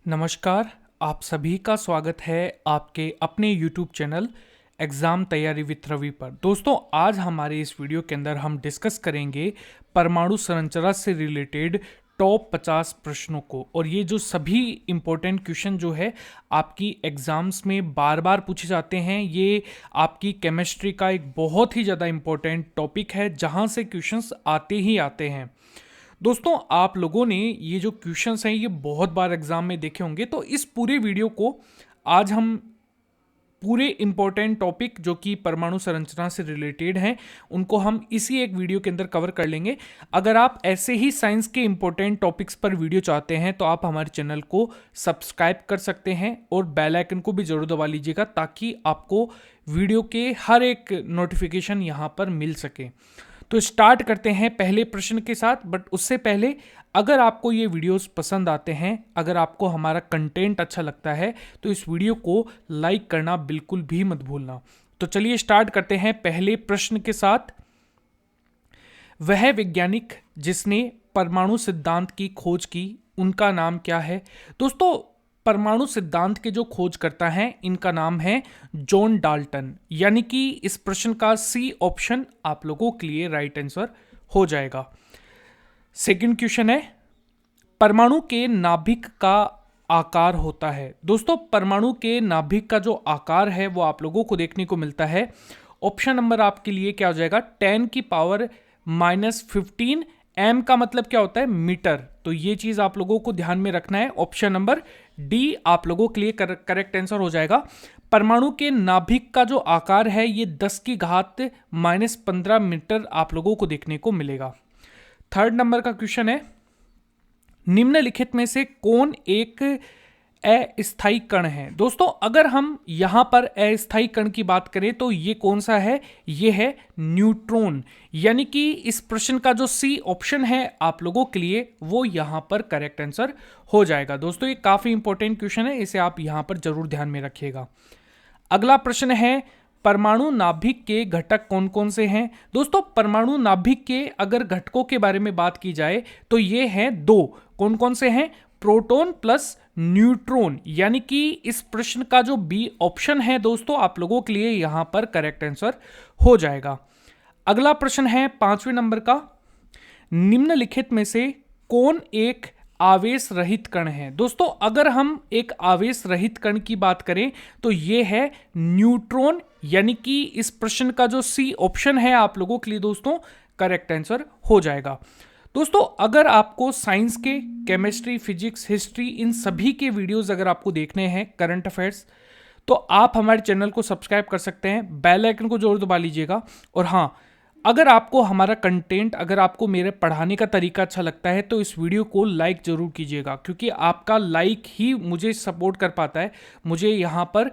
नमस्कार। आप सभी का स्वागत है आपके अपने YouTube चैनल एग्ज़ाम तैयारी विद रवि पर। दोस्तों, आज हमारे इस वीडियो के अंदर हम डिस्कस करेंगे परमाणु संरचना से रिलेटेड टॉप 50 प्रश्नों को। और ये जो सभी इम्पोर्टेंट क्वेश्चन जो है आपकी एग्ज़ाम्स में बार बार पूछे जाते हैं, ये आपकी केमिस्ट्री का एक बहुत ही ज़्यादा इम्पोर्टेंट टॉपिक है जहाँ से क्वेश्चंस आते ही आते हैं। दोस्तों, आप लोगों ने ये जो क्वेश्चंस हैं ये बहुत बार एग्जाम में देखे होंगे, तो इस पूरे वीडियो को आज हम पूरे इंपॉर्टेंट टॉपिक जो कि परमाणु संरचना से रिलेटेड हैं उनको हम इसी एक वीडियो के अंदर कवर कर लेंगे। अगर आप ऐसे ही साइंस के इंपॉर्टेंट टॉपिक्स पर वीडियो चाहते हैं तो आप हमारे चैनल को सब्सक्राइब कर सकते हैं और बेल आइकन को भी जरूर दबा लीजिएगा ताकि आपको वीडियो के हर एक नोटिफिकेशन यहाँ पर मिल सके। तो स्टार्ट करते हैं पहले प्रश्न के साथ। बट उससे पहले, अगर आपको ये वीडियोस पसंद आते हैं, अगर आपको हमारा कंटेंट अच्छा लगता है तो इस वीडियो को लाइक करना बिल्कुल भी मत भूलना। तो चलिए स्टार्ट करते हैं पहले प्रश्न के साथ। वह वैज्ञानिक जिसने परमाणु सिद्धांत की खोज की, उनका नाम क्या है? दोस्तों, परमाणु सिद्धांत के जो खोजकर्ता हैं इनका नाम है जॉन डाल्टन। यानी कि इस प्रश्न का सी ऑप्शन आप लोगों के लिए राइट आंसर हो जाएगा। सेकंड क्वेश्चन है, परमाणु के नाभिक का आकार होता है। दोस्तों, परमाणु के नाभिक का जो आकार है वो आप लोगों को देखने को मिलता है। ऑप्शन नंबर आपके लिए क्या हो जाएगा? 10⁻⁻15। एम का मतलब क्या होता है? मीटर। तो ये चीज आप लोगों को ध्यान में रखना है। ऑप्शन नंबर डी आप लोगों के लिए करेक्ट आंसर हो जाएगा। परमाणु के नाभिक का जो आकार है ये 10⁻15 मीटर आप लोगों को देखने को मिलेगा। थर्ड नंबर का क्वेश्चन है, निम्नलिखित में से कौन एक अस्थायी कण है? दोस्तों, अगर हम यहां पर अस्थायी कण की बात करें तो ये कौन सा है? ये है न्यूट्रॉन। यानी कि इस प्रश्न का जो सी ऑप्शन है आप लोगों के लिए वो यहां पर करेक्ट आंसर हो जाएगा। दोस्तों, ये काफी इंपॉर्टेंट क्वेश्चन है, इसे आप यहां पर जरूर ध्यान में रखिएगा। अगला प्रश्न है, परमाणु नाभिक के घटक कौन कौन से हैं? दोस्तों, परमाणु नाभिक के अगर घटकों के बारे में बात की जाए तो ये हैं दो। कौन कौन से हैं? Proton plus neutron. यानी कि इस प्रश्न का जो बी ऑप्शन है दोस्तों आप लोगों के लिए यहां पर करेक्ट आंसर हो जाएगा। अगला प्रश्न है 5वें नंबर का, निम्नलिखित में से कौन एक आवेश रहित कण है? दोस्तों, अगर हम एक आवेश रहित कण की बात करें तो यह है न्यूट्रॉन। यानी कि इस प्रश्न का जो सी ऑप्शन है आप लोगों के लिए दोस्तों करेक्ट आंसर हो जाएगा। दोस्तों, अगर आपको साइंस के, केमिस्ट्री, फिजिक्स, हिस्ट्री, इन सभी के वीडियोस अगर आपको देखने हैं, करंट अफेयर्स, तो आप हमारे चैनल को सब्सक्राइब कर सकते हैं। बेल आइकन को जरूर दबा लीजिएगा। और हाँ, अगर आपको हमारा कंटेंट, अगर आपको मेरे पढ़ाने का तरीका अच्छा लगता है तो इस वीडियो को लाइक जरूर कीजिएगा, क्योंकि आपका लाइक ही मुझे सपोर्ट कर पाता है, मुझे यहाँ पर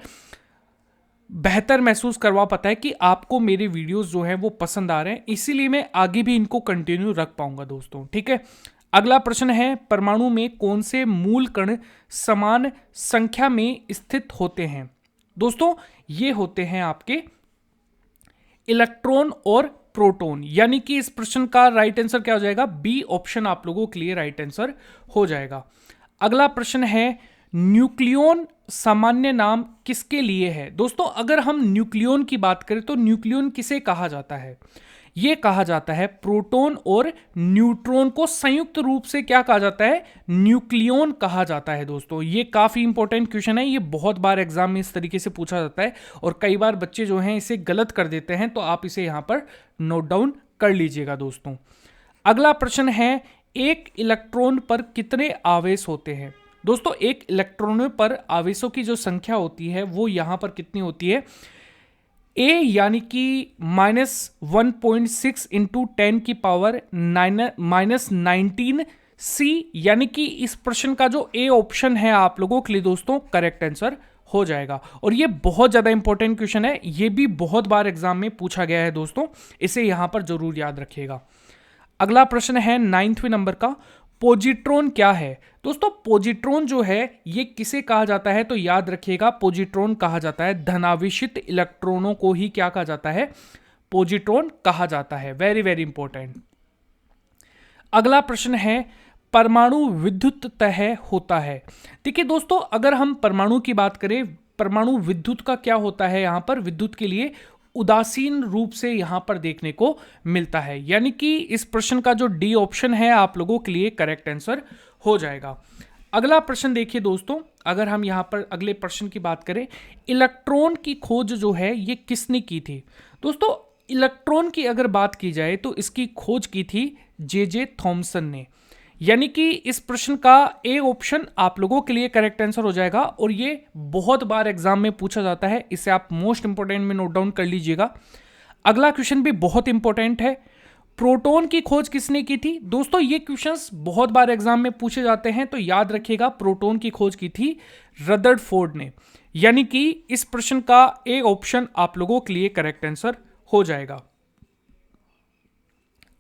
बेहतर महसूस करवा पाता है कि आपको मेरे वीडियोस जो हैं वो पसंद आ रहे हैं। इसीलिए मैं आगे भी इनको कंटिन्यू रख पाऊंगा दोस्तों। ठीक है। अगला प्रश्न है, परमाणु में कौन से मूल कण समान संख्या में स्थित होते हैं? दोस्तों, ये होते हैं आपके इलेक्ट्रॉन और प्रोटॉन। यानी कि इस प्रश्न का राइट आंसर क्या हो जाएगा? बी ऑप्शन आप लोगों के लिए राइट आंसर हो जाएगा। अगला प्रश्न है, न्यूक्लियॉन सामान्य नाम किसके लिए है? दोस्तों, अगर हम न्यूक्लियॉन की बात करें तो न्यूक्लियॉन किसे कहा जाता है? यह कहा जाता है प्रोटॉन और न्यूट्रॉन को संयुक्त रूप से क्या कहा जाता है? न्यूक्लियॉन कहा जाता है। दोस्तों, ये काफी इंपॉर्टेंट क्वेश्चन है, ये बहुत बार एग्जाम में इस तरीके से पूछा जाता है और कई बार बच्चे जो हैं इसे गलत कर देते हैं, तो आप इसे यहां पर नोट डाउन कर लीजिएगा दोस्तों। अगला प्रश्न है, एक इलेक्ट्रॉन पर कितने आवेश होते हैं? दोस्तों, एक इलेक्ट्रॉनों पर आवेशों की जो संख्या होती है वो यहां पर कितनी होती है? ए यानी कि -1.6 इंटू 10⁻⁻19। सी यानी कि इस प्रश्न का जो ए ऑप्शन है आप लोगों के लिए दोस्तों करेक्ट आंसर हो जाएगा। और ये बहुत ज्यादा इंपॉर्टेंट क्वेश्चन है, ये भी बहुत बार एग्जाम में पूछा गया है दोस्तों, इसे यहां पर जरूर याद रखिएगा। अगला प्रश्न है 9वें नंबर का, पोजिट्रॉन क्या है? दोस्तों, पोजिट्रॉन जो है ये किसे कहा जाता है? तो याद रखिएगा, पोजिट्रॉन कहा जाता है धनावेशित इलेक्ट्रॉनों को ही क्या कहा जाता है? पोजिट्रॉन कहा जाता है। Very very important. अगला प्रश्न है, परमाणु विद्युत तह होता है। देखिए दोस्तों, अगर हम परमाणु की बात करें, परमाणु विद्युत का क्या होता है, यहां पर विद्युत के लिए उदासीन रूप से यहां पर देखने को मिलता है, यानी कि इस प्रश्न का जो डी ऑप्शन है आप लोगों के लिए करेक्ट आंसर हो जाएगा। अगला प्रश्न देखिए दोस्तों, अगर हम यहां पर अगले प्रश्न की बात करें, इलेक्ट्रॉन की खोज जो है ये किसने की थी। दोस्तों, इलेक्ट्रॉन की अगर बात की जाए तो इसकी खोज की थी जे थॉमसन ने, यानी कि इस प्रश्न का ए ऑप्शन आप लोगों के लिए करेक्ट आंसर हो जाएगा। और ये बहुत बार एग्जाम में पूछा जाता है, इसे आप मोस्ट इंपोर्टेंट में नोट डाउन कर लीजिएगा। अगला क्वेश्चन भी बहुत इंपॉर्टेंट है, प्रोटॉन की खोज किसने की थी। दोस्तों, ये क्वेश्चंस बहुत बार एग्जाम में पूछे जाते हैं, तो याद रखिएगा प्रोटॉन की खोज की थी रदरफोर्ड ने, यानी कि इस प्रश्न का ए ऑप्शन आप लोगों के लिए करेक्ट आंसर हो जाएगा।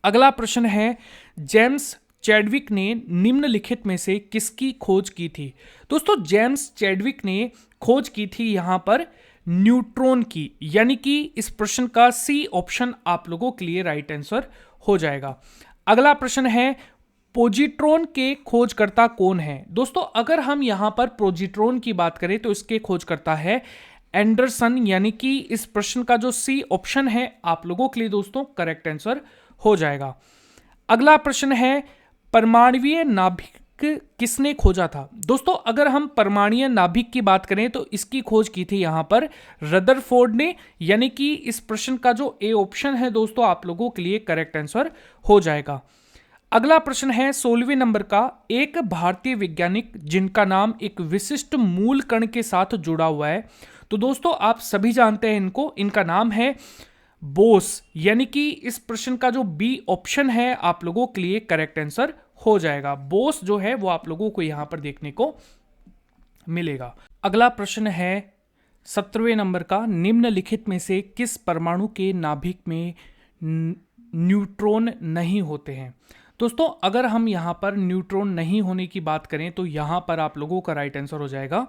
अगला प्रश्न है, जेम्स चैडविक ने निम्नलिखित में से किसकी खोज की थी। दोस्तों, जेम्स चैडविक ने खोज की थी यहां पर न्यूट्रॉन की, यानी कि इस प्रश्न का सी ऑप्शन आप लोगों के लिए राइट आंसर हो जाएगा। अगला प्रश्न है, पोजिट्रॉन के खोजकर्ता कौन है। दोस्तों, अगर हम यहां पर पोजिट्रॉन की बात करें तो इसके खोजकर्ता है एंडरसन, यानी कि इस प्रश्न का जो सी ऑप्शन है आप लोगों के लिए दोस्तों करेक्ट आंसर हो जाएगा। अगला प्रश्न है, परमाणुवीय नाभिक किसने खोजा था। दोस्तों, अगर हम परमाणुवीय नाभिक की बात करें तो इसकी खोज की थी यहां पर रदरफोर्ड ने, यानी कि इस प्रश्न का जो ए ऑप्शन है दोस्तों आप लोगों के लिए करेक्ट आंसर हो जाएगा। अगला प्रश्न है 16वें नंबर का, एक भारतीय वैज्ञानिक जिनका नाम एक विशिष्ट मूल कण के साथ जुड़ा हुआ है। तो दोस्तों, आप सभी जानते हैं इनको, इनका नाम है बोस, यानी कि इस प्रश्न का जो बी ऑप्शन है आप लोगों के लिए करेक्ट आंसर हो जाएगा। बोस जो है वो आप लोगों को यहां पर देखने को मिलेगा। अगला प्रश्न है 17वें नंबर का, निम्नलिखित में से किस परमाणु के नाभिक में न्यूट्रॉन नहीं होते हैं। दोस्तों, अगर हम यहां पर न्यूट्रॉन नहीं होने की बात करें तो यहां पर आप लोगों का राइट आंसर हो जाएगा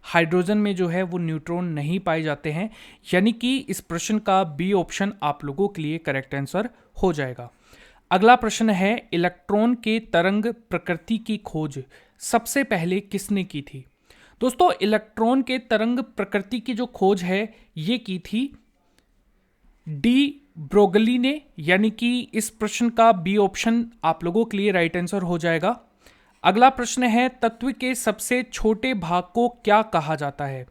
हाइड्रोजन में जो है वो न्यूट्रॉन नहीं पाए जाते हैं, यानी कि इस प्रश्न का बी ऑप्शन आप लोगों के लिए करेक्ट आंसर हो जाएगा। अगला प्रश्न है, इलेक्ट्रॉन के तरंग प्रकृति की खोज सबसे पहले किसने की थी। दोस्तों, इलेक्ट्रॉन के तरंग प्रकृति की जो खोज है ये की थी डी ब्रोगली ने, यानी कि इस प्रश्न का बी ऑप्शन आप लोगों के लिए राइट आंसर हो जाएगा। अगला प्रश्न है, तत्व के सबसे छोटे भाग को क्या कहा जाता है।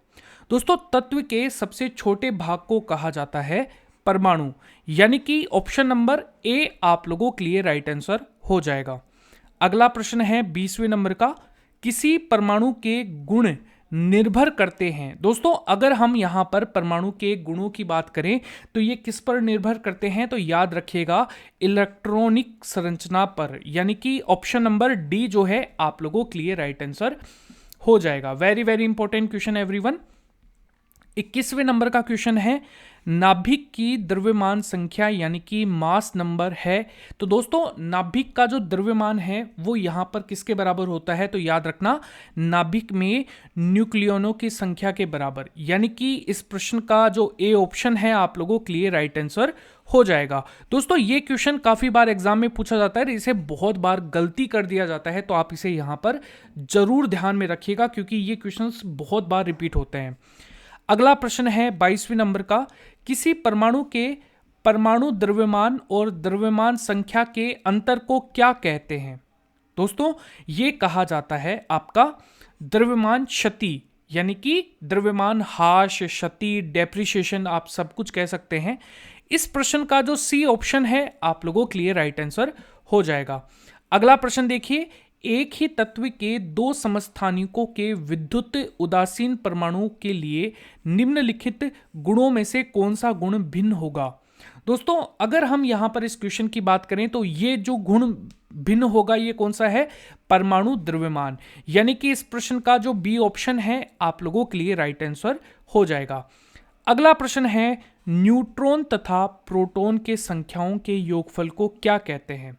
दोस्तों, तत्व के सबसे छोटे भाग को कहा जाता है परमाणु, यानी कि ऑप्शन नंबर ए आप लोगों के लिए राइट आंसर हो जाएगा। अगला प्रश्न है 20वें नंबर का, किसी परमाणु के गुण निर्भर करते हैं। दोस्तों, अगर हम यहां पर परमाणु के गुणों की बात करें तो ये किस पर निर्भर करते हैं, तो याद रखिएगा इलेक्ट्रॉनिक संरचना पर, यानी कि ऑप्शन नंबर डी जो है आप लोगों के लिए राइट आंसर हो जाएगा। Very very important question everyone. 21वें नंबर का क्वेश्चन है, नाभिक की द्रव्यमान संख्या यानी कि मास नंबर है। तो दोस्तों, नाभिक का जो द्रव्यमान है वो यहां पर किसके बराबर होता है, तो याद रखना नाभिक में न्यूक्लियनों की संख्या के बराबर, यानी कि इस प्रश्न का जो ए ऑप्शन है आप लोगों के लिए राइट आंसर हो जाएगा। दोस्तों, ये क्वेश्चन काफी बार एग्जाम में पूछा जाता है, इसे बहुत बार गलती कर दिया जाता है, तो आप इसे यहां पर जरूर ध्यान में रखिएगा क्योंकि ये क्वेश्चन बहुत बार रिपीट होते हैं। अगला प्रश्न है 22वें नंबर का, किसी परमाणु के परमाणु द्रव्यमान और द्रव्यमान संख्या के अंतर को क्या कहते हैं। दोस्तों, ये कहा जाता है आपका द्रव्यमान क्षति, यानी कि द्रव्यमान हाश, क्षति, डेप्रिसिएशन आप सब कुछ कह सकते हैं। इस प्रश्न का जो सी ऑप्शन है आप लोगों के लिए राइट आंसर हो जाएगा। अगला प्रश्न देखिए, एक ही तत्व के दो समस्थानिकों के विद्युत उदासीन परमाणु के लिए निम्नलिखित गुणों में से कौन सा गुण भिन्न होगा। दोस्तों, अगर हम यहां पर इस क्वेश्चन की बात करें तो ये जो गुण भिन्न होगा ये कौन सा है, परमाणु द्रव्यमान, यानी कि इस प्रश्न का जो बी ऑप्शन है आप लोगों के लिए राइट आंसर हो जाएगा। अगला प्रश्न है, न्यूट्रॉन तथा प्रोटॉन के संख्याओं के योगफल को क्या कहते हैं।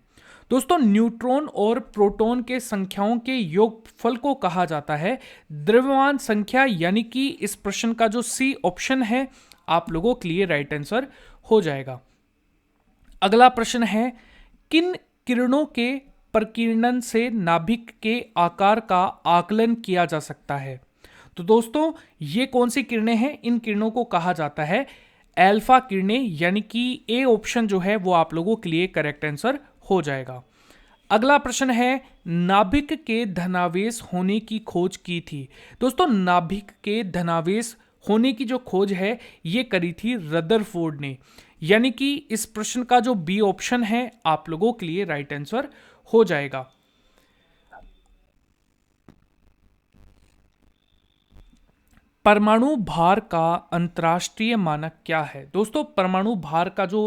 दोस्तों, न्यूट्रॉन और प्रोटॉन के संख्याओं के योगफल को कहा जाता है द्रव्यमान संख्या, यानी कि इस प्रश्न का जो सी ऑप्शन है आप लोगों के लिए राइट आंसर हो जाएगा। अगला प्रश्न है, किन किरणों के प्रकीर्णन से नाभिक के आकार का आकलन किया जा सकता है? तो दोस्तों ये कौन सी किरणें हैं? इन किरणों को कहा जाता है अल्फा किरणें, यानी कि ए ऑप्शन जो है वो आप लोगों के लिए करेक्ट आंसर हो जाएगा। अगला प्रश्न है, नाभिक के धनावेश होने की खोज की थी। दोस्तों नाभिक के धनावेश होने की जो खोज है ये करी थी रदरफोर्ड ने, यानी कि इस प्रश्न का जो बी ऑप्शन है आप लोगों के लिए राइट आंसर हो जाएगा। परमाणु भार का अंतर्राष्ट्रीय मानक क्या है? दोस्तों परमाणु भार का जो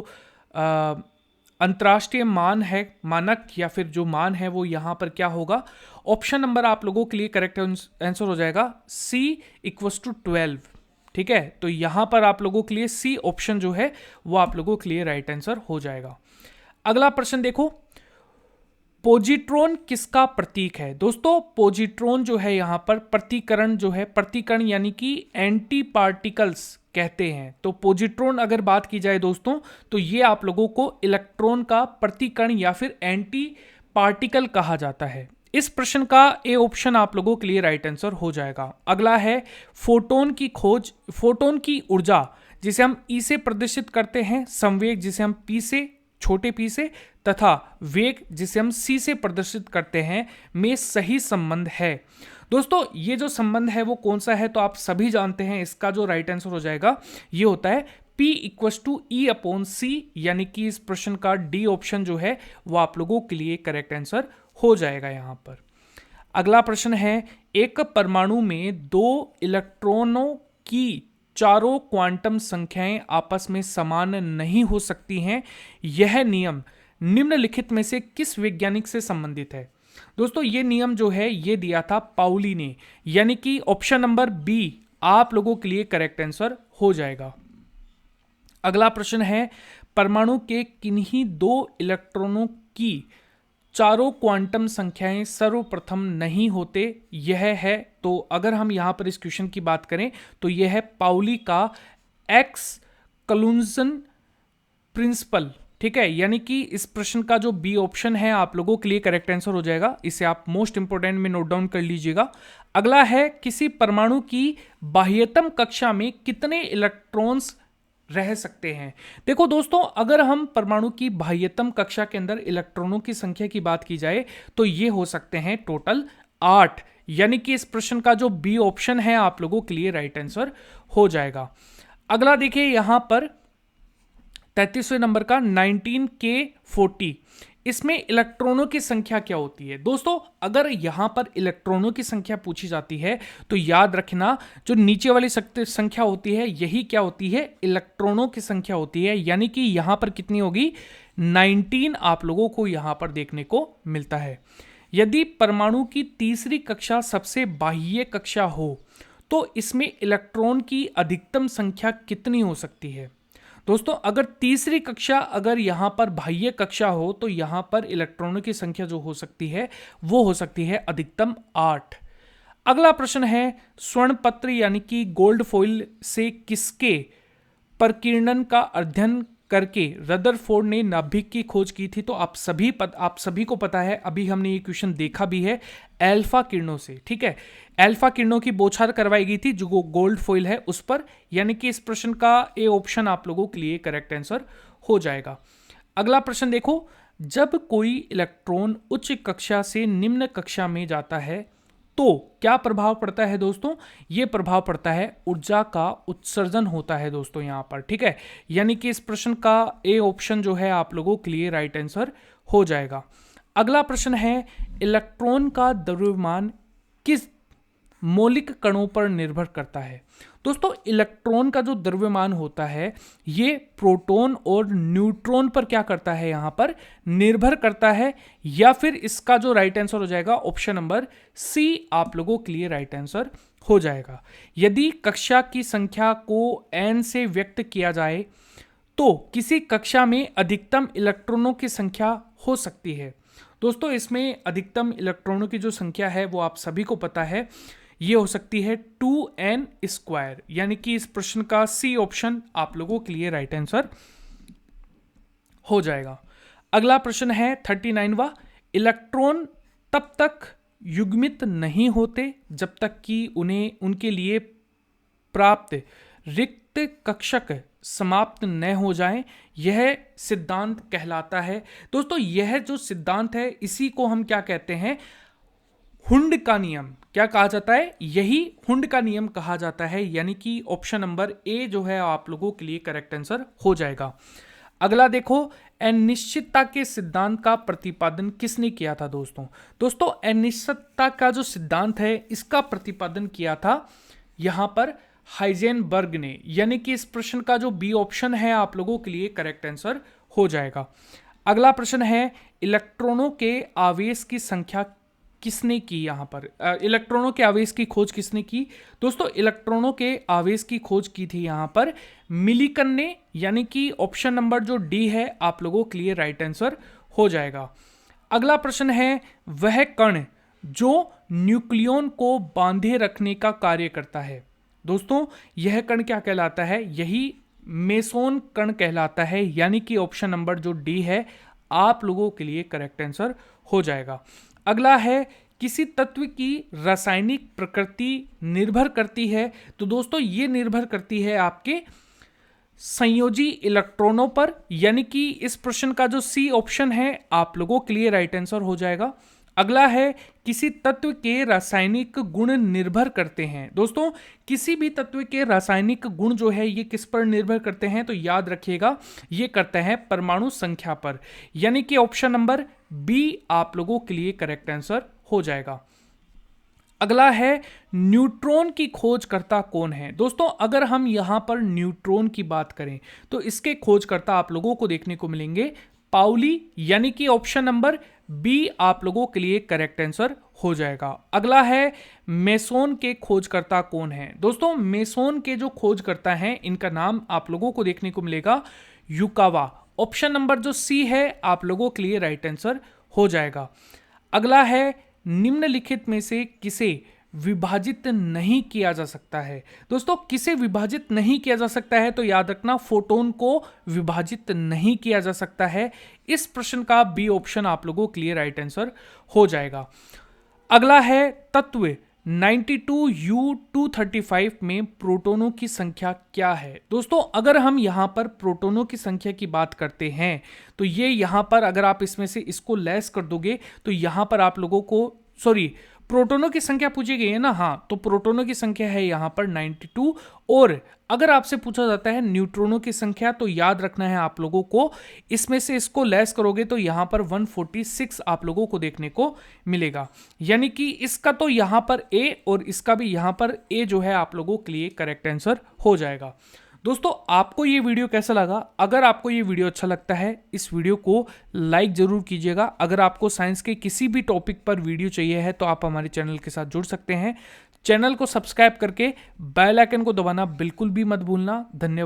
अंतर्राष्ट्रीय मान है, मानक या फिर जो मान है वो यहां पर क्या होगा? ऑप्शन नंबर आप लोगों के लिए करेक्ट आंसर हो जाएगा C = 12। ठीक है, तो यहां पर आप लोगों के लिए सी ऑप्शन जो है वो आप लोगों के लिए राइट आंसर हो जाएगा। अगला प्रश्न देखो, पोजिट्रॉन किसका प्रतीक है? दोस्तों पोजिट्रॉन जो है यहां पर प्रतिकरण जो है, प्रतिकरण यानी कि एंटी पार्टिकल्स कहते हैं। तो पोजिट्रॉन अगर बात की जाए दोस्तों तो ये आप लोगों को इलेक्ट्रॉन का प्रतिकरण या फिर एंटी पार्टिकल कहा जाता है। इस प्रश्न का ए ऑप्शन आप लोगों के लिए राइट आंसर हो जाएगा। अगला है फोटोन की खोज, फोटोन की ऊर्जा जिसे हम ई से प्रदर्शित करते हैं, संवेग जिसे हम पी से, छोटे पी से, तथा वेग जिसे हम सी से प्रदर्शित करते हैं में सही संबंध है। दोस्तों ये जो संबंध है वो कौन सा है? तो आप सभी जानते हैं, इसका जो राइट आंसर हो जाएगा ये होता है P = E/C, यानी कि इस प्रश्न का डी ऑप्शन जो है वो आप लोगों के लिए करेक्ट आंसर हो जाएगा यहां पर। अगला प्रश्न है, एक परमाणु में 2 इलेक्ट्रॉनों की चारों क्वांटम संख्याएं आपस में समान नहीं हो सकती हैं, यह नियम निम्नलिखित में से किस वैज्ञानिक से संबंधित है? दोस्तों ये नियम जो है ये दिया था पाउली ने, यानी कि ऑप्शन नंबर बी आप लोगों के लिए करेक्ट आंसर हो जाएगा। अगला प्रश्न है, परमाणु के किन्हीं 2 इलेक्ट्रॉनों की चारों क्वांटम संख्याएं सर्वप्रथम नहीं होते, यह है, तो अगर हम यहां पर इस क्वेश्चन की बात करें तो यह है पाउली का एक्सक्लूजन प्रिंसिपल। ठीक है, यानी कि इस प्रश्न का जो बी ऑप्शन है आप लोगों के लिए करेक्ट आंसर हो जाएगा। इसे आप मोस्ट इंपोर्टेंट में नोट डाउन कर लीजिएगा। अगला है, किसी परमाणु की बाह्यतम कक्षा में कितने इलेक्ट्रॉन्स रह सकते हैं? देखो दोस्तों अगर हम परमाणु की बाह्यतम कक्षा के अंदर इलेक्ट्रॉनों की संख्या की बात की जाए तो ये हो सकते हैं टोटल 8, यानी कि इस प्रश्न का जो बी ऑप्शन है आप लोगों के लिए राइट आंसर हो जाएगा। अगला देखिए यहां पर 33वें नंबर का 19K40, इसमें इलेक्ट्रॉनों की संख्या क्या होती है? दोस्तों अगर यहां पर इलेक्ट्रॉनों की संख्या पूछी जाती है तो याद रखना जो नीचे वाली संख्या होती है यही क्या होती है? इलेक्ट्रॉनों की संख्या होती है, यानी कि यहां पर कितनी होगी? 19 आप लोगों को यहां पर देखने को मिलता है। यदि परमाणु की तीसरी कक्षा सबसे बाह्य कक्षा हो तो इसमें इलेक्ट्रॉन की अधिकतम संख्या कितनी हो सकती है? दोस्तों अगर तीसरी कक्षा अगर यहां पर बाह्य कक्षा हो तो यहां पर इलेक्ट्रॉनों की संख्या जो हो सकती है वो हो सकती है अधिकतम 8। अगला प्रश्न है, स्वर्ण पत्र यानी कि गोल्ड फॉइल से किसके प्रकीर्णन का अध्ययन करके रदरफोर्ड ने नाभिक की खोज की थी? तो आप सभी को पता है, अभी हमने ये क्वेश्चन देखा भी है, अल्फा किरणों से। ठीक है, अल्फा किरणों की बौछार करवाई गई थी जो गोल्ड फॉइल है उस पर, यानी कि इस प्रश्न का ए ऑप्शन आप लोगों के लिए करेक्ट आंसर हो जाएगा। अगला प्रश्न देखो, जब कोई इलेक्ट्रॉन उच्च कक्षा से निम्न कक्षा में जाता है तो क्या प्रभाव पड़ता है? दोस्तों ये प्रभाव पड़ता है ऊर्जा का उत्सर्जन होता है दोस्तों यहां पर। ठीक है, यानी कि इस प्रश्न का ए ऑप्शन जो है आप लोगों के लिए राइट आंसर हो जाएगा। अगला प्रश्न है, इलेक्ट्रॉन का द्रव्यमान किस मौलिक कणों पर निर्भर करता है? दोस्तों इलेक्ट्रॉन का जो द्रव्यमान होता है ये प्रोटॉन और न्यूट्रॉन पर क्या करता है? यहां पर निर्भर करता है, या फिर इसका जो राइट आंसर हो जाएगा ऑप्शन नंबर सी आप लोगों के लिए राइट आंसर हो जाएगा। यदि कक्षा की संख्या को n से व्यक्त किया जाए तो किसी कक्षा में अधिकतम इलेक्ट्रॉनों की संख्या हो सकती है? दोस्तों इसमें अधिकतम इलेक्ट्रॉनों की जो संख्या है वो आप सभी को पता है, ये हो सकती है 2n², यानी कि इस प्रश्न का सी ऑप्शन आप लोगों के लिए राइट आंसर हो जाएगा। अगला प्रश्न है 39वां, इलेक्ट्रॉन तब तक युग्मित नहीं होते जब तक कि उन्हें उनके लिए प्राप्त रिक्त कक्षक समाप्त न हो जाए, यह सिद्धांत कहलाता है। दोस्तों यह जो सिद्धांत है इसी को हम क्या कहते हैं, हुंड का नियम। क्या कहा जाता है, यही हुंड का नियम कहा जाता है। यानी कि ऑप्शन नंबर ए जो है आप लोगों के लिए करेक्ट आंसर हो जाएगा। अगला देखो, अनिश्चितता के सिद्धांत का प्रतिपादन किसने किया था दोस्तों अनिश्चितता का जो सिद्धांत है इसका प्रतिपादन किया था यहां पर हाइजेनबर्ग ने। यानी कि इस प्रश्न का जो बी ऑप्शन है आप लोगों के लिए करेक्ट आंसर हो जाएगा। अगला प्रश्न है, इलेक्ट्रॉनों के आवेश की संख्या किसने की। यहां पर इलेक्ट्रॉनों के आवेश की खोज किसने की। दोस्तों इलेक्ट्रॉनों के आवेश की खोज की थी यहां पर मिलिकन ने। यानी कि ऑप्शन नंबर जो डी है आप लोगों के लिए राइट आंसर हो जाएगा। अगला प्रश्न है, वह कण जो न्यूक्लियन को बांधे रखने का कार्य करता है। दोस्तों यह कण क्या कहलाता है, यही मेसोन कण कहलाता है। यानी कि ऑप्शन नंबर जो डी है आप लोगों के लिए करेक्ट आंसर हो जाएगा। अगला है, किसी तत्व की रासायनिक प्रकृति निर्भर करती है। तो दोस्तों ये निर्भर करती है आपके संयोजी इलेक्ट्रॉनों पर। यानी कि इस प्रश्न का जो सी ऑप्शन है आप लोगों के लिए राइट आंसर हो जाएगा। अगला है, किसी तत्व के रासायनिक गुण निर्भर करते हैं। दोस्तों किसी भी तत्व के रासायनिक गुण जो है ये किस पर निर्भर करते हैं, तो याद रखिएगा ये करते हैं परमाणु संख्या पर। यानी कि ऑप्शन नंबर बी आप लोगों के लिए करेक्ट आंसर हो जाएगा। अगला है, न्यूट्रॉन की खोजकर्ता कौन है। दोस्तों अगर हम यहां पर न्यूट्रॉन की बात करें तो इसके खोजकर्ता आप लोगों को देखने को मिलेंगे पाउली। यानी कि ऑप्शन नंबर बी आप लोगों के लिए करेक्ट आंसर हो जाएगा। अगला है, मेसोन के खोजकर्ता कौन है। दोस्तों मेसोन के जो खोजकर्ता हैं इनका नाम आप लोगों को देखने को मिलेगा युकावा। ऑप्शन नंबर जो सी है आप लोगों के लिए राइट आंसर हो जाएगा। अगला है, निम्नलिखित में से किसे विभाजित नहीं किया जा सकता है। दोस्तों किसे विभाजित नहीं किया जा सकता है, तो याद रखना फोटोन को विभाजित नहीं किया जा सकता है। इस प्रश्न का बी ऑप्शन आप लोगों के लिए राइट आंसर हो जाएगा। अगला है, तत्व 92U235 में प्रोटॉनों की संख्या क्या है। दोस्तों अगर हम यहां पर प्रोटॉनों की संख्या की बात करते हैं तो ये यहां पर अगर आप इसमें से इसको लेस कर दोगे तो यहां पर आप लोगों को प्रोटॉनों की संख्या पूछी गई है ना, हाँ, तो प्रोटॉनों की संख्या है यहां पर 92। और अगर आपसे पूछा जाता है न्यूट्रॉनों की संख्या तो याद रखना है आप लोगों को इसमें से इसको लेस करोगे तो यहां पर 146 आप लोगों को देखने को मिलेगा। यानी कि इसका तो यहां पर ए और इसका भी यहां पर ए जो है आप लोगों के लिए करेक्ट आंसर हो जाएगा। दोस्तों आपको ये वीडियो कैसा लगा, अगर आपको ये वीडियो अच्छा लगता है इस वीडियो को लाइक जरूर कीजिएगा। अगर आपको साइंस के किसी भी टॉपिक पर वीडियो चाहिए है तो आप हमारे चैनल के साथ जुड़ सकते हैं। चैनल को सब्सक्राइब करके बेल आइकन को दबाना बिल्कुल भी मत भूलना। धन्यवाद।